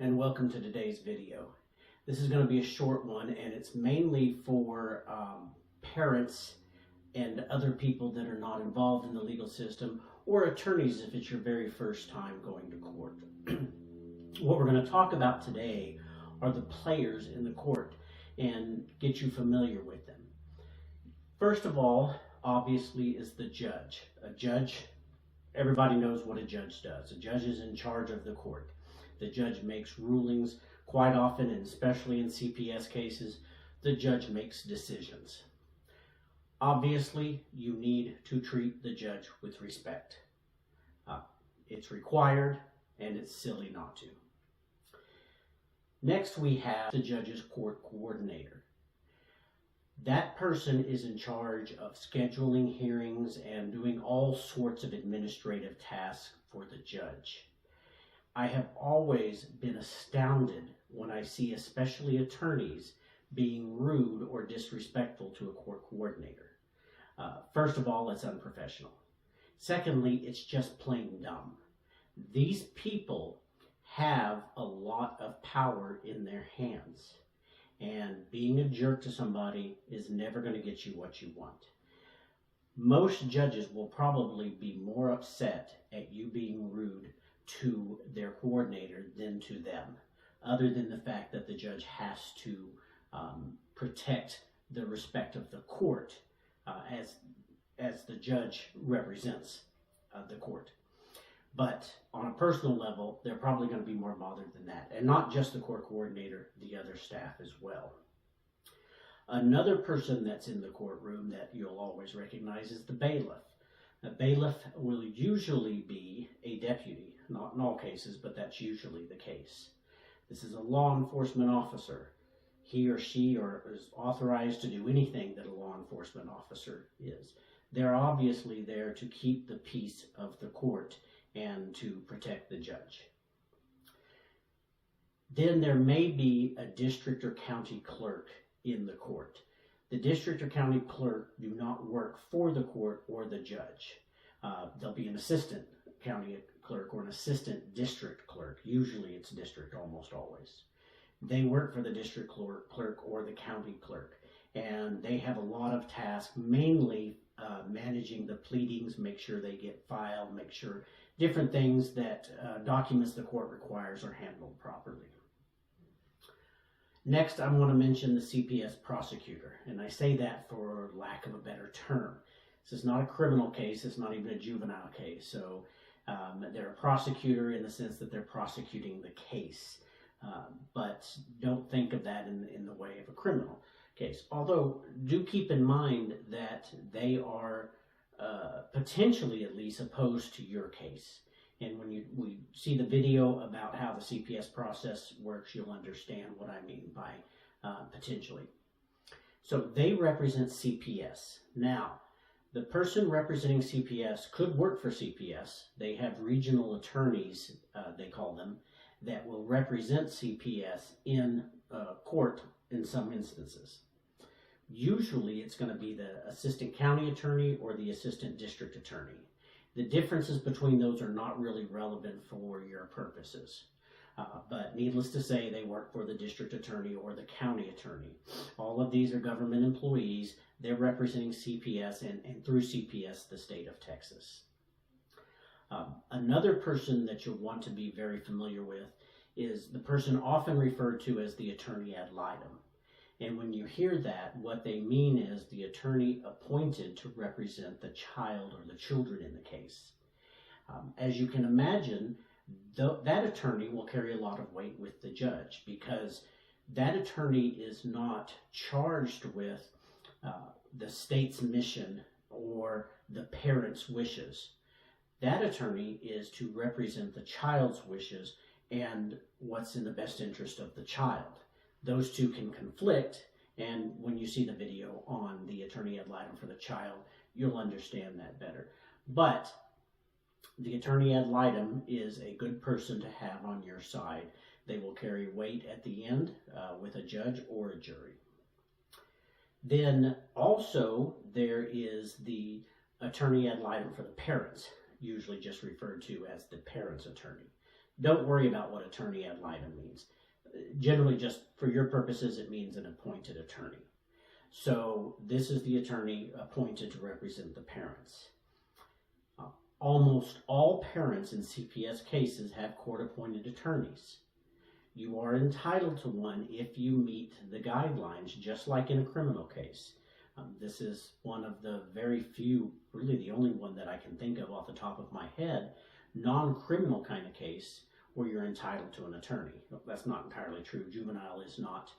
and welcome to today's video. This is going to be a short one, and it's mainly for parents and other people that are not involved in the legal system, or attorneys if it's your very first time going to court. What we're going to talk about today are the players in the court and get you familiar with them. First of all, obviously, is the judge. A judge, everybody knows what a judge does. A judge is in charge of the court. The judge makes rulings quite often, and especially in CPS cases, the judge makes decisions. Obviously, you need to treat the judge with respect. It's required, and it's silly not to. Next, we have the judge's court coordinator. That person is in charge of scheduling hearings and doing all sorts of administrative tasks for the judge. I have always been astounded when I see especially attorneys being rude or disrespectful to a court coordinator. First of all, it's unprofessional. Secondly, it's just plain dumb. These people have a lot of power in their hands, and being a jerk to somebody is never going to get you what you want. Most judges will probably be more upset at you being rude to their coordinator than to them, other than the fact that the judge has to protect the respect of the court as the judge represents the court. But on a personal level, they're probably going to be more bothered than that. And not just the court coordinator, the other staff as well. Another person that's in the courtroom that you'll always recognize is the bailiff. A bailiff will usually be a deputy, not in all cases, but that's usually the case. This is a law enforcement officer. He or she is authorized to do anything that a law enforcement officer is. They're obviously there to keep the peace of the court and to protect the judge. Then there may be a district or county clerk in the court. The district or county clerk do not work for the court or the judge. There'll be an assistant county clerk or an assistant district clerk. Usually it's district, almost always. They work for the district clerk or the county clerk, and they have a lot of tasks, mainly managing the pleadings, make sure they get filed, make sure different things that documents the court requires are handled properly. Next, I want to mention the CPS prosecutor, and I say that for lack of a better term. This is not a criminal case, it's not even a juvenile case, so they're a prosecutor in the sense that they're prosecuting the case. But don't think of that in the way of a criminal case. Although, do keep in mind that they are potentially at least opposed to your case. And when we see the video about how the CPS process works, you'll understand what I mean by potentially. So they represent CPS. Now, the person representing CPS could work for CPS. They have regional attorneys, they call them, that will represent CPS in court in some instances. Usually it's going to be the assistant county attorney or the assistant district attorney. The differences between those are not really relevant for your purposes. But needless to say, they work for the district attorney or the county attorney. All of these are government employees. They're representing CPS and through CPS, the state of Texas. Another person that you'll want to be very familiar with is the person often referred to as the attorney ad litem. And when you hear that, what they mean is the attorney appointed to represent the child or the children in the case. As you can imagine, that attorney will carry a lot of weight with the judge, because that attorney is not charged with the state's mission or the parent's wishes. That attorney is to represent the child's wishes and what's in the best interest of the child. Those two can conflict, and when you see the video on the attorney ad litem for the child, you'll understand that better. But the attorney ad litem is a good person to have on your side. They will carry weight at the end with a judge or a jury. Then also there is the attorney ad litem for the parents, usually just referred to as the parent's attorney. don't worry about what attorney ad litem means. Generally, just for your purposes, it means an appointed attorney. So this is the attorney appointed to represent the parents. Almost all parents in CPS cases have court-appointed attorneys. You are entitled to one if you meet the guidelines, just like in a criminal case. This is one of the very few, really the only one that I can think of off the top of my head, non-criminal kind of case where you're entitled to an attorney. That's not entirely true. Juvenile is not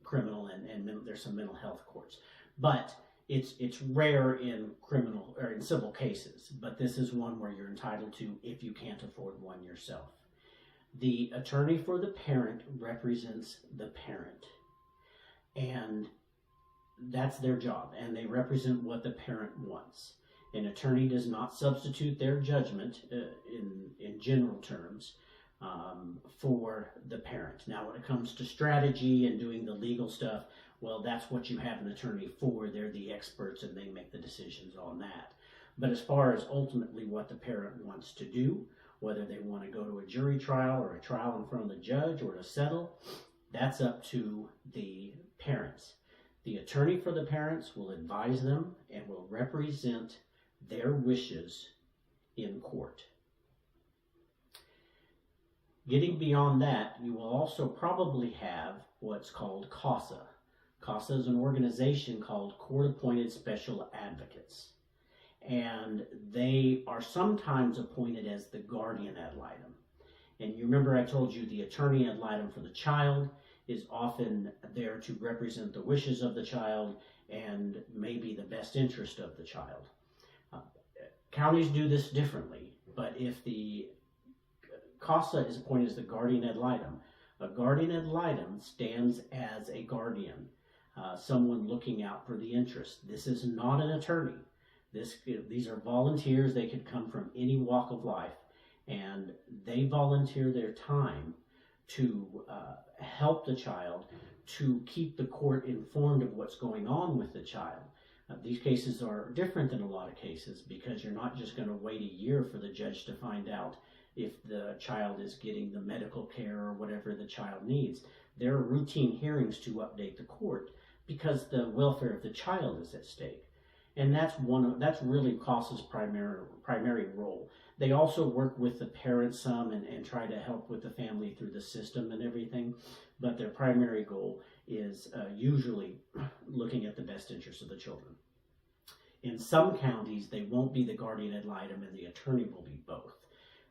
criminal, and there's some mental health courts. But it's rare in criminal or in civil cases, but this is one where you're entitled to if you can't afford one yourself. The attorney for the parent represents the parent, and that's their job, and they represent what the parent wants. An attorney does not substitute their judgment in general terms for the parent. Now, when it comes to strategy and doing the legal stuff, well, that's what you have an attorney for. They're the experts and they make the decisions on that. But as far as ultimately what the parent wants to do, whether they want to go to a jury trial or a trial in front of the judge or to settle, that's up to the parents. The attorney for the parents will advise them and will represent their wishes in court. Getting beyond that, you will also probably have what's called CASA. CASA is an organization called Court Appointed Special Advocates, and they are sometimes appointed as the guardian ad litem. And you remember I told you the attorney ad litem for the child is often there to represent the wishes of the child and maybe the best interest of the child. Counties do this differently, but if the CASA is appointed as the guardian ad litem, a guardian ad litem stands as a guardian, someone looking out for the interest. This is not an attorney. These are volunteers. They could come from any walk of life, and they volunteer their time to help the child, to keep the court informed of what's going on with the child. These cases are different than a lot of cases because you're not just going to wait a year for the judge to find out if the child is getting the medical care or whatever the child needs. There are routine hearings to update the court because the welfare of the child is at stake. And that's really CASA's primary role. They also work with the parents some and try to help with the family through the system and everything, but their primary goal is usually looking at the best interest of the children. In some counties, they won't be the guardian ad litem and the attorney will be both.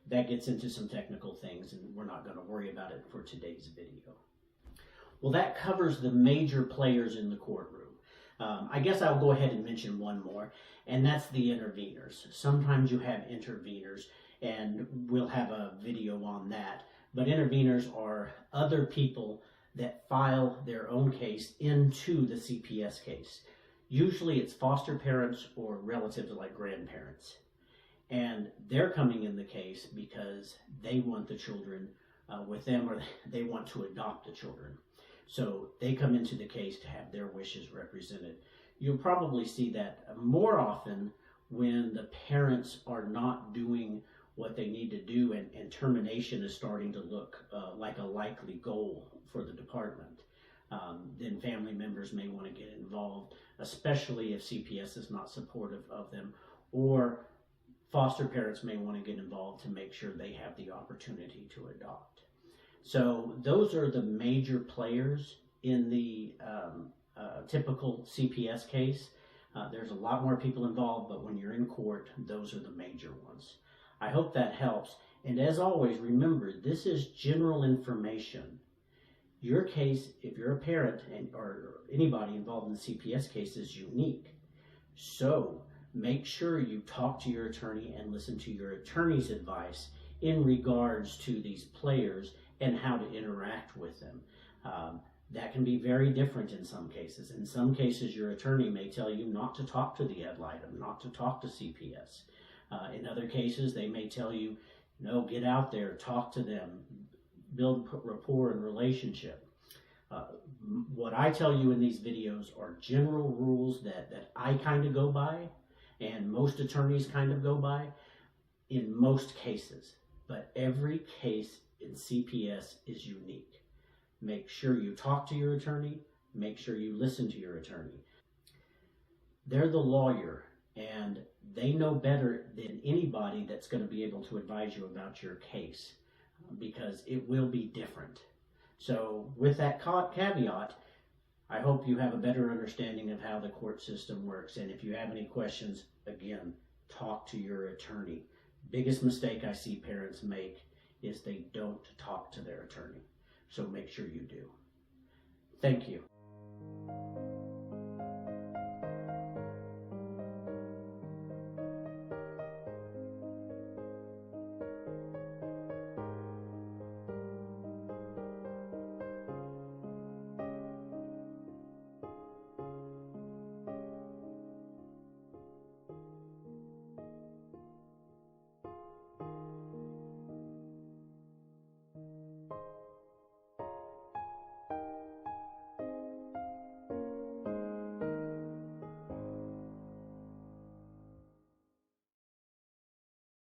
That gets into some technical things, and we're not going to worry about it for today's video. Well, that covers the major players in the courtroom. I guess I'll go ahead and mention one more, and that's the interveners. Sometimes you have interveners, and we'll have a video on that. But interveners are other people that file their own case into the CPS case. Usually it's foster parents or relatives like grandparents. And they're coming in the case because they want the children with them, or they want to adopt the children. So they come into the case to have their wishes represented. You'll probably see that more often when the parents are not doing what they need to do and termination is starting to look like a likely goal for the department. Then family members may want to get involved, especially if CPS is not supportive of them, or foster parents may want to get involved to make sure they have the opportunity to adopt. So those are the major players in the typical CPS case. There's a lot more people involved, but when you're in court, those are the major ones. I hope that helps. And as always, remember, this is general information. Your case, if you're a parent or anybody involved in the CPS case, is unique. So make sure you talk to your attorney and listen to your attorney's advice in regards to these players and how to interact with them. That can be very different in some cases. In some cases, your attorney may tell you not to talk to the ad litem, not to talk to CPS. In other cases, they may tell you, no, get out there, talk to them, build rapport and relationship. What I tell you in these videos are general rules that I kind of go by, and most attorneys kind of go by. in most cases, but every case in CPS is unique. Make sure you talk to your attorney. Make sure you listen to your attorney. They're the lawyer, and they know better than anybody that's going to be able to advise you about your case, because it will be different. So with that caveat, I hope you have a better understanding of how the court system works. And if you have any questions, again, talk to your attorney. Biggest mistake I see parents make is they don't talk to their attorney. So make sure you do. Thank you.